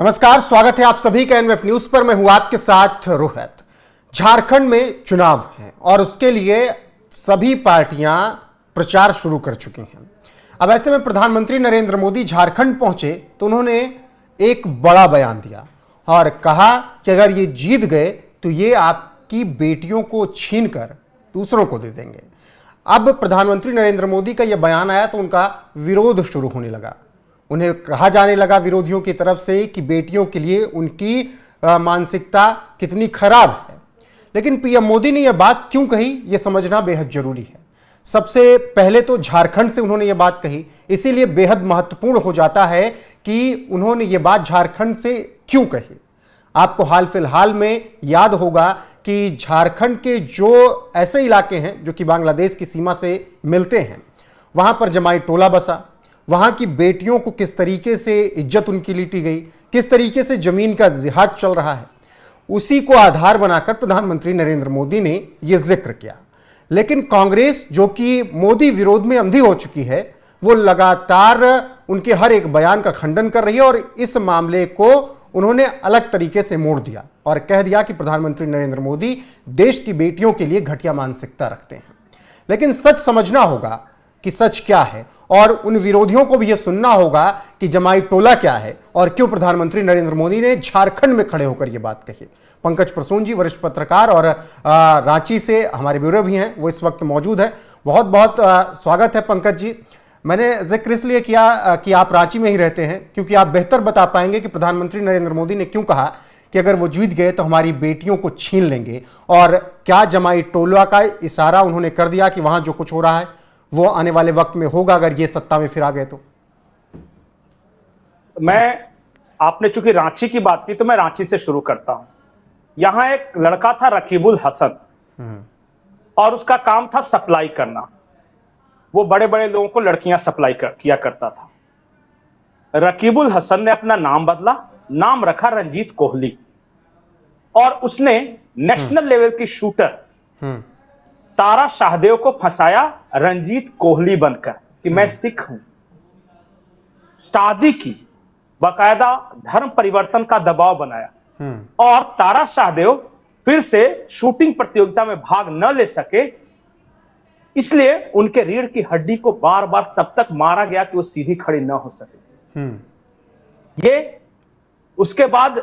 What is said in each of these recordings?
नमस्कार, स्वागत है आप सभी का एनएफ न्यूज पर। मैं हूं आपके साथ रोहित। झारखंड में चुनाव है और उसके लिए सभी पार्टियां प्रचार शुरू कर चुकी हैं। अब ऐसे में प्रधानमंत्री नरेंद्र मोदी झारखंड पहुंचे तो उन्होंने एक बड़ा बयान दिया और कहा कि अगर ये जीत गए तो ये आपकी बेटियों को छीनकर दूसरों को दे देंगे। अब प्रधानमंत्री नरेंद्र मोदी का यह बयान आया तो उनका विरोध शुरू होने लगा। उन्हें कहा जाने लगा विरोधियों की तरफ से कि बेटियों के लिए उनकी मानसिकता कितनी खराब है। लेकिन पीएम मोदी ने यह बात क्यों कही, यह समझना बेहद जरूरी है। सबसे पहले तो झारखंड से उन्होंने यह बात कही, इसीलिए बेहद महत्वपूर्ण हो जाता है कि उन्होंने यह बात झारखंड से क्यों कही। आपको हाल फिलहाल में याद होगा कि झारखंड के जो ऐसे इलाके हैं जो कि बांग्लादेश की सीमा से मिलते हैं, वहां पर जमाई टोला बसा। वहां की बेटियों को किस तरीके से इज्जत उनकी लूटी गई, किस तरीके से जमीन का जिहाद चल रहा है, उसी को आधार बनाकर प्रधानमंत्री नरेंद्र मोदी ने यह जिक्र किया। लेकिन कांग्रेस, जो कि मोदी विरोध में अंधी हो चुकी है, वो लगातार उनके हर एक बयान का खंडन कर रही है और इस मामले को उन्होंने अलग तरीके से मोड़ दिया और कह दिया कि प्रधानमंत्री नरेंद्र मोदी देश की बेटियों के लिए घटिया मानसिकता रखते हैं। लेकिन सच समझना होगा कि सच क्या है और उन विरोधियों को भी यह सुनना होगा कि जमाई टोला क्या है और क्यों प्रधानमंत्री नरेंद्र मोदी ने झारखंड में खड़े होकर यह बात कही। पंकज प्रसून जी, वरिष्ठ पत्रकार और रांची से हमारे ब्यूरो भी हैं, वो इस वक्त मौजूद है। बहुत बहुत स्वागत है पंकज जी। मैंने जिक्र इसलिए किया कि आप रांची में ही रहते हैं क्योंकि आप बेहतर बता पाएंगे कि प्रधानमंत्री नरेंद्र मोदी ने क्यों कहा कि अगर वो जीत गए तो हमारी बेटियों को छीन लेंगे, और क्या जमाई टोला का इशारा उन्होंने कर दिया कि वहां जो कुछ हो रहा है वो आने वाले वक्त में होगा अगर ये सत्ता में फिर आ गए तो। आपने चूंकि रांची की बात की तो मैं रांची से शुरू करता हूं। यहां एक लड़का था रकीबुल हसन और उसका काम था सप्लाई करना। वो बड़े बड़े लोगों को लड़कियां सप्लाई किया करता था। रकीबुल हसन ने अपना नाम बदला, नाम रखा रंजीत कोहली, और उसने नेशनल लेवल की शूटर तारा शाहदेव को फंसाया रंजीत कोहली बनकर कि मैं सिख हूं। शादी की, बाकायदा धर्म परिवर्तन का दबाव बनाया और तारा शाहदेव फिर से शूटिंग प्रतियोगिता में भाग न ले सके, इसलिए उनके रीढ़ की हड्डी को बार बार तब तक मारा गया कि वो सीधी खड़ी न हो सके। ये उसके बाद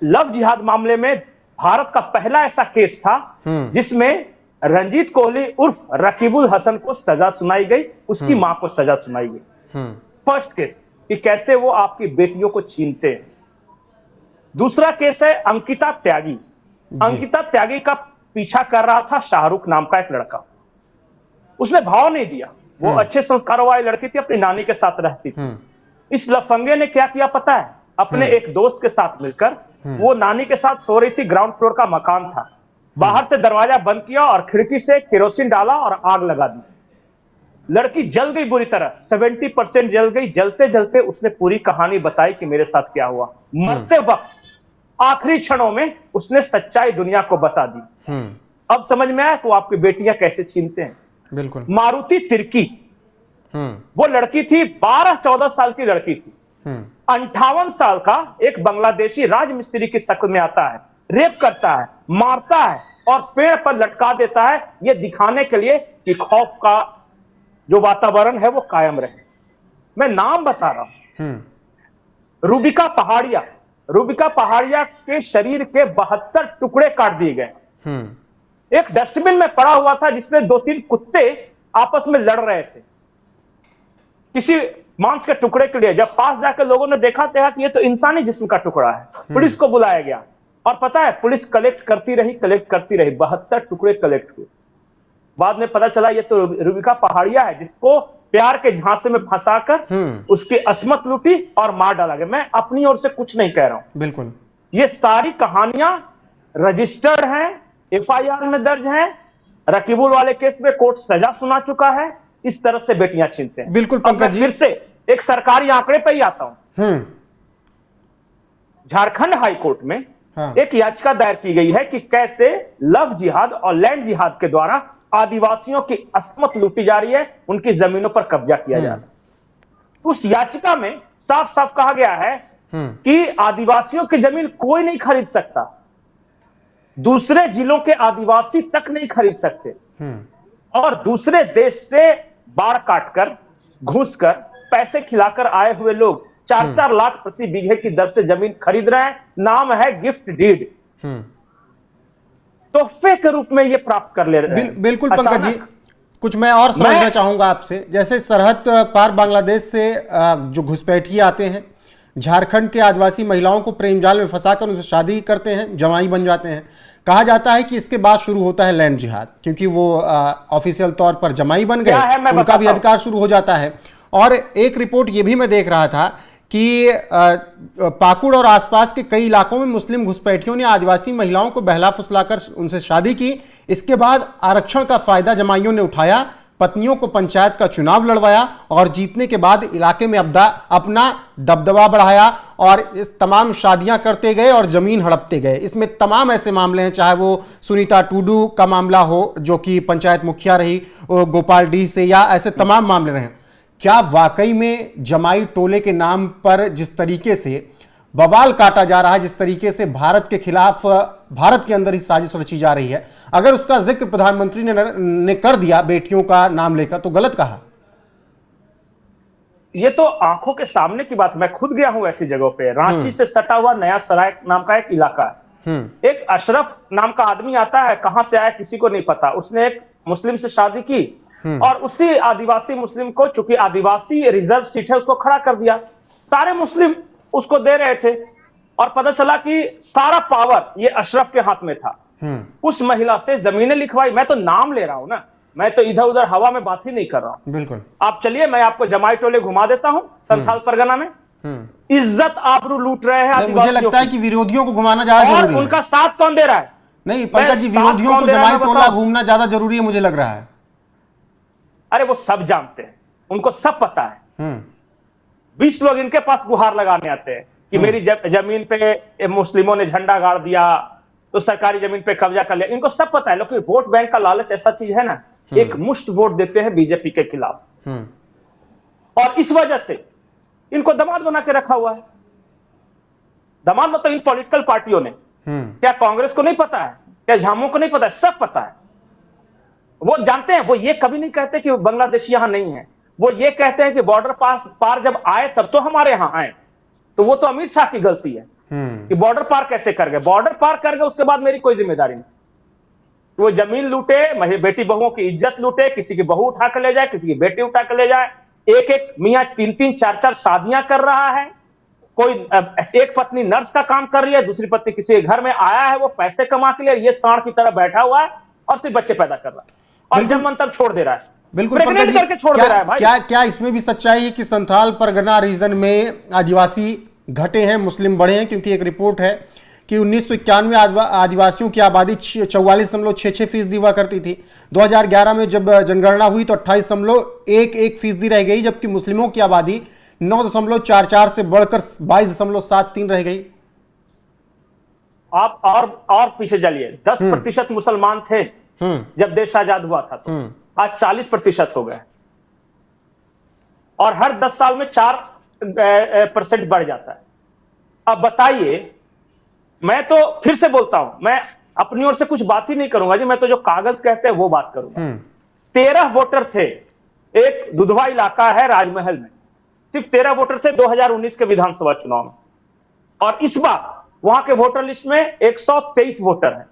लव जिहाद मामले में भारत का पहला ऐसा केस था जिसमें रंजीत कोहली उर्फ रकीबुल हसन को सजा सुनाई गई, उसकी मां को सजा सुनाई गई। फर्स्ट केस कि कैसे वो आपकी बेटियों को छीनते हैं। दूसरा केस है अंकिता त्यागी। अंकिता त्यागी का पीछा कर रहा था शाहरुख नाम का एक लड़का। उसने भाव नहीं दिया, वो अच्छे संस्कारों वाली लड़की थी, अपनी नानी के साथ रहती थी। इस लफंगे ने क्या किया पता है? अपने एक दोस्त के साथ मिलकर वो नानी के साथ सो रही थी, ग्राउंड फ्लोर का मकान था, बाहर से दरवाजा बंद किया और खिड़की से केरोसिन डाला और आग लगा दी। लड़की जल गई बुरी तरह, 70% जल गई। जलते जलते उसने पूरी कहानी बताई कि मेरे साथ क्या हुआ। मरते वक्त आखिरी क्षणों में उसने सच्चाई दुनिया को बता दी। अब समझ में आया कि वो आपकी बेटियां कैसे छीनते हैं। बिल्कुल। मारुति तिर्की, वो लड़की थी, 12-14 साल की लड़की थी। 58 साल का एक बांग्लादेशी राजमिस्त्री की शक्ल में आता है, रेप करता है, मारता है और पेड़ पर लटका देता है, यह दिखाने के लिए कि खौफ का जो वातावरण है वो कायम रहे। मैं नाम बता रहा हूं, रूबिका पहाड़िया। रूबिका पहाड़िया के शरीर के 72 टुकड़े काट दिए गए। एक डस्टबिन में पड़ा हुआ था जिसमें 2-3 कुत्ते आपस में लड़ रहे थे किसी मांस के टुकड़े के लिए। जब पास जाकर लोगों ने देखा कि ये तो इंसानी जिस्म का टुकड़ा है, पुलिस को बुलाया गया और पता है पुलिस कलेक्ट करती रही 72 टुकड़े कलेक्ट हुए। बाद में पता चला ये तो रूबिका पहाड़िया है जिसको प्यार के झांसे में फंसाकर उसकी अस्मत लूटी और मार डाला गया। मैं अपनी ओर से कुछ नहीं कह रहा हूं, बिल्कुल ये सारी कहानियां रजिस्टर्ड हैं, एफआईआर में दर्ज हैं। रकीबुल वाले केस में कोर्ट सजा सुना चुका है। इस तरह से बेटियां छीनते हैं। बिल्कुल पंकज जी, फिर से एक सरकारी आंकड़े पर ही आता हूं। झारखंड हाईकोर्ट में एक याचिका दायर की गई है कि कैसे लव जिहाद और लैंड जिहाद के द्वारा आदिवासियों की अस्मत लूटी जा रही है, उनकी जमीनों पर कब्जा किया जा रहा है। उस याचिका में साफ साफ कहा गया है कि आदिवासियों की जमीन कोई नहीं खरीद सकता, दूसरे जिलों के आदिवासी तक नहीं खरीद सकते, और दूसरे देश से बाढ़ काटकर, घुसकर, पैसे खिलाकर आए हुए लोग 4-4 लाख प्रति बीघे की दर से जमीन खरीद रहे हैं। नाम है गिफ्ट डीड, तोहफे के रूप में ये प्राप्त कर ले रहे हैं। बिल्कुल पंकज जी, कुछ मैं और समझना चाहूंगा आपसे। जैसे सरहद पार बांग्लादेश से जो घुसपैठिए आते हैं, झारखंड के आदिवासी महिलाओं को प्रेम जाल में फंसाकर उनसे शादी करते हैं, जवाई बन जाते हैं। कहा जाता है कि इसके बाद शुरू होता है लैंड जिहाद, क्योंकि वो ऑफिशियल तौर पर जमाई बन गए, उनका भी अधिकार शुरू हो जाता है। और एक रिपोर्ट ये भी मैं देख रहा था कि पाकुड़ और आसपास के कई इलाकों में मुस्लिम घुसपैठियों ने आदिवासी महिलाओं को बहला फुसलाकर उनसे शादी की। इसके बाद आरक्षण का फायदा जमाइयों ने उठाया, पत्नियों को पंचायत का चुनाव लड़वाया और जीतने के बाद इलाके में अपना दबदबा बढ़ाया और इस तमाम शादियां करते गए और जमीन हड़पते गए। इसमें तमाम ऐसे मामले हैं, चाहे वो सुनीता टुडू का मामला हो जो कि पंचायत मुखिया रही गोपाल डी से, या ऐसे तमाम मामले रहे। क्या वाकई में जमाई टोले के नाम पर जिस तरीके से बवाल काटा जा रहा है, जिस तरीके से भारत के खिलाफ भारत के अंदर ही साजिश रची जा रही है, अगर उसका जिक्र प्रधानमंत्री ने कर दिया बेटियों का नाम लेकर, तो गलत कहा? ये तो आंखों के सामने की बात। मैं खुद गया हूं ऐसी जगहों पे। रांची से सटा हुआ नया सराय नाम का एक इलाका है। एक अशरफ नाम का आदमी आता है, कहां से आया किसी को नहीं पता। उसने एक मुस्लिम से शादी की और उसी आदिवासी मुस्लिम को, चूंकि आदिवासी रिजर्व सीट है, उसको खड़ा कर दिया। सारे मुस्लिम उसको दे रहे थे और पता चला कि सारा पावर ये अशरफ के हाथ में था। उस महिला से जमीनें लिखवाई। मैं तो नाम ले रहा हूं ना, मैं तो इधर उधर हवा में बात ही नहीं कर रहा हूं। बिल्कुल। आप चलिए, मैं आपको जमाई टोले घुमा देता हूं। संथाल परगना में इज्जत आबरू लूट रहे हैं। मुझे लगता है कि विरोधियों को घुमाना ज्यादा जरूरी है। उनका साथ कौन दे रहा है? नहीं पंकज जी, विरोधियों को जमाई टोला घूमना ज्यादा जरूरी है मुझे लग रहा है। अरे वो सब जानते हैं, उनको सब पता है। 20 लोग इनके पास गुहार लगाने आते हैं कि मेरी जमीन पे मुस्लिमों ने झंडा गाड़ दिया, तो सरकारी जमीन पे कब्जा कर लिया। इनको सब पता है। लेकिन वोट बैंक का लालच ऐसा चीज है ना, एक मुश्त वोट देते हैं बीजेपी के खिलाफ, और इस वजह से इनको दामाद बना के रखा हुआ है। दामाद मतलब इन पॉलिटिकल पार्टियों ने। क्या कांग्रेस को नहीं पता है? क्या झामुमो को नहीं पता है? सब पता है। वो जानते हैं। वो ये कभी नहीं कहते कि बांग्लादेशी यहां नहीं है। वो ये कहते हैं कि बॉर्डर पार जब आए तब तो हमारे यहां आए। तो वो तो अमित शाह की गलती है कि बॉर्डर पार कैसे कर गए। बॉर्डर पार कर गए, उसके बाद मेरी कोई जिम्मेदारी नहीं। वो जमीन लूटे, बेटी बहुओं की इज्जत लूटे, किसी की बहू उठा कर ले जाए, किसी की बेटी उठा कर ले जाए। एक एक मियां 3-3, 4-4 शादियां कर रहा है। कोई एक पत्नी नर्स का काम कर रही है, दूसरी पत्नी किसी के घर में आया है, वो पैसे कमा के लिए ये सांड की तरह बैठा हुआ है और सिर्फ बच्चे पैदा कर रहा है और जब मन तक छोड़ दे रहा है। बिल्कुल पंकज जी, करके छोड़ दे रहा है भाई। क्या इसमें भी सच्चाई है कि संथाल परगना रीजन में आदिवासी घटे हैं, मुस्लिम बढ़े हैं? क्योंकि एक रिपोर्ट है कि 1991 आदिवासियों की आबादी 44.66% हुआ करती थी। 2011 में जब जनगणना हुई तो 28.11% रह गई, जबकि मुस्लिमों की आबादी 9.44 से बढ़कर 22.73 रह गई। आप और पीछे चलिए। 10% मुसलमान थे जब देश आजाद हुआ था, तो आज 40% हो गए और हर 10 साल में 4% बढ़ जाता है। अब बताइए, मैं तो फिर से बोलता हूं, मैं अपनी ओर से कुछ बात ही नहीं करूंगा जी। मैं तो जो कागज कहते हैं वो बात करूंगा। 13 वोटर थे। एक दुधवा इलाका है राजमहल में, सिर्फ 13 वोटर थे 2019 के विधानसभा चुनाव में, और इस बार वहां के वोटर लिस्ट में 123 वोटर हैं।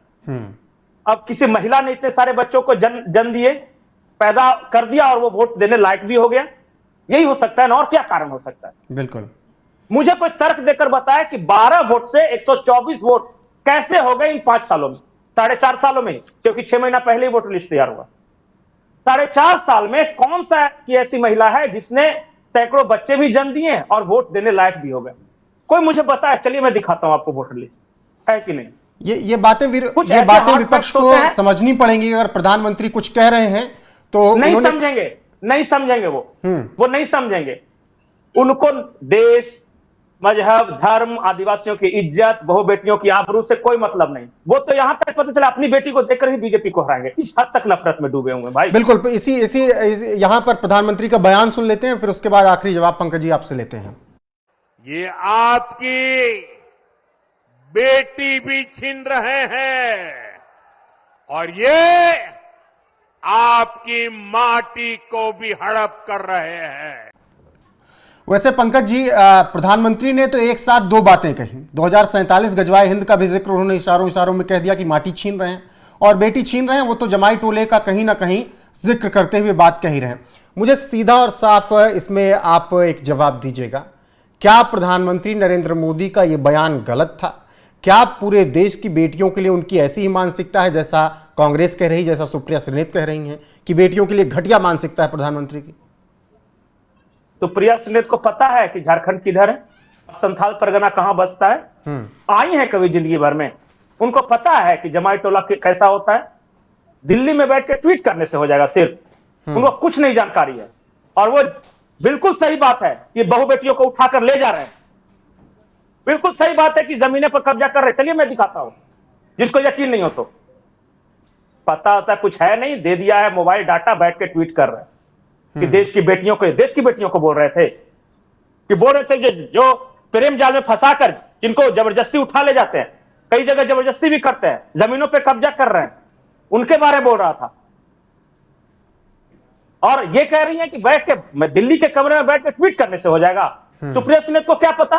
अब किसी महिला ने इतने सारे बच्चों को जन्म दिए, पैदा कर दिया और वो वोट देने लायक भी हो गया। यही हो सकता है ना, और क्या कारण हो सकता है? बिल्कुल। मुझे कोई तर्क देकर बताया कि 12 वोट से 124 वोट कैसे हो गए इन 5 सालों में, 4.5 सालों में, क्योंकि 6 महीना पहले ही वोटर लिस्ट तैयार हुआ। 4.5 साल में कौन सा की ऐसी महिला है जिसने सैकड़ों बच्चे भी जन्म दिए और वोट देने लायक भी हो गए? कोई मुझे बताए। चलिए मैं दिखाता हूं आपको वोटर लिस्ट है कि नहीं। ये बातें विपक्ष को समझनी पड़ेंगी। अगर प्रधानमंत्री कुछ कह रहे हैं तो नहीं समझेंगे वो नहीं समझेंगे। उनको देश, मजहब, धर्म, आदिवासियों की इज्जत, बहु बेटियों की आबरू से कोई मतलब नहीं। वो तो यहां तक पता चला अपनी बेटी को देखकर ही बीजेपी को हराएंगे। इस हद तक नफरत में डूबे हुए भाई। बिल्कुल। इसी यहां पर प्रधानमंत्री का बयान सुन लेते हैं, फिर उसके बाद आखिरी जवाब पंकज जी आपसे लेते हैं। ये आपकी बेटी भी छीन रहे हैं और ये आपकी माटी को भी हड़प कर रहे हैं। वैसे पंकज जी, प्रधानमंत्री ने तो एक साथ दो बातें कही। 2047 गजवाए हिंद का भी जिक्र उन्होंने इशारों में कह दिया कि माटी छीन रहे हैं और बेटी छीन रहे हैं। वो तो जमाई टोले का कहीं ना कहीं जिक्र करते हुए बात कह ही रहे हैं। मुझे सीधा और साफ इसमें आप एक जवाब दीजिएगा, क्या प्रधानमंत्री नरेंद्र मोदी का ये बयान गलत था? क्या पूरे देश की बेटियों के लिए उनकी ऐसी ही मानसिकता है जैसा कांग्रेस कह रही, जैसा सुप्रिया सुलेत कह रही हैं कि बेटियों के लिए घटिया मानसिकता है प्रधानमंत्री की? सुप्रिया सुलेत को पता है कि झारखंड किधर है, संथाल परगना कहां बसता है? आई है कभी जिंदगी भर में? उनको पता है कि जमाई टोला कैसा होता है? दिल्ली में बैठ के ट्वीट करने से हो जाएगा सिर्फ। उनको कुछ नहीं जानकारी है। और वो बिल्कुल सही बात है कि बहु बेटियों को उठाकर ले जा रहे हैं। बिल्कुल सही बात है कि जमीनें पर कब्जा कर रहे हैं। चलिए मैं दिखाता हूं, जिसको यकीन नहीं हो तो। पता होता कुछ है नहीं, दे दिया है मोबाइल डाटा, बैठ के ट्वीट कर रहे हैं कि देश की बेटियों को बोल रहे थे कि जो प्रेम जाल में फंसाकर जिनको जबरदस्ती उठा ले जाते हैं, कई जगह जबरदस्ती भी करते हैं, जमीनों पे कब्जा कर रहे हैं, उनके बारे में बोल रहा था। और ये कह रही है कि बैठ के मैं दिल्ली के कमरे में बैठ के ट्वीट करने से हो जाएगा। सुप्रिया सुलेत को क्या पता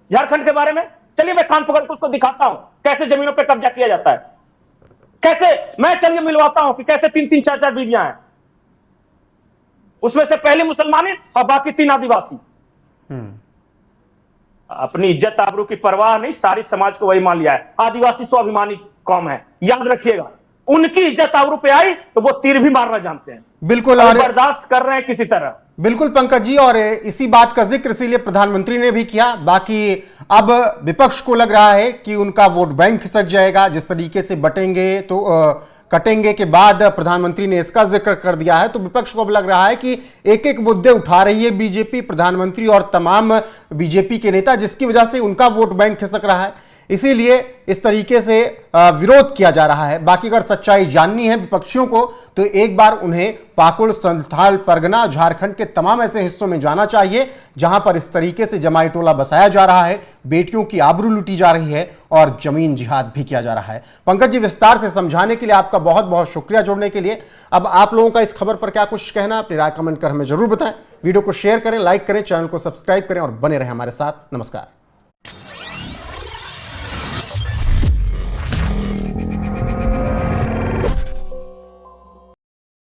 झारखंड के बारे में? चलिए मैं कान पकड़ के उसको दिखाता हूं कैसे जमीनों पे कब्जा किया जाता है, कैसे मैं चलिए मिलवाता हूं कि कैसे 3-3 4-4 बीवियां हैं, उसमें से पहली मुसलमानी और बाकी 3 आदिवासी। अपनी इज्जत आबरू की परवाह नहीं, सारी समाज को वही मान लिया है। आदिवासी स्वाभिमानी कौम है, याद रखिएगा। उनकी इज्जत आबरू पे आई तो वो तीर भी मारना जानते हैं। बिल्कुल, और बर्दाश्त कर रहे हैं किसी तरह। बिल्कुल पंकज जी, और इसी बात का जिक्र इसीलिए प्रधानमंत्री ने भी किया। बाकी अब विपक्ष को लग रहा है कि उनका वोट बैंक खिसक जाएगा जिस तरीके से बटेंगे तो कटेंगे के बाद प्रधानमंत्री ने इसका जिक्र कर दिया है। तो विपक्ष को अब लग रहा है कि एक एक मुद्दे उठा रही है बीजेपी, प्रधानमंत्री और तमाम बीजेपी के नेता, जिसकी वजह से उनका वोट बैंक खिसक रहा है। इसीलिए इस तरीके से विरोध किया जा रहा है। बाकी अगर सच्चाई जाननी है विपक्षियों को तो एक बार उन्हें पाकुड़, संथाल परगना, झारखंड के तमाम ऐसे हिस्सों में जाना चाहिए जहां पर इस तरीके से जमाई टोला बसाया जा रहा है, बेटियों की आबरू लूटी जा रही है और जमीन जिहाद भी किया जा रहा है। पंकज जी, विस्तार से समझाने के लिए आपका बहुत बहुत शुक्रिया जुड़ने के लिए। अब आप लोगों का इस खबर पर क्या कुछ कहना, अपनी राय कमेंट कर हमें जरूर बताएं। वीडियो को शेयर करें, लाइक करें, चैनल को सब्सक्राइब करें और बने रहें हमारे साथ। नमस्कार।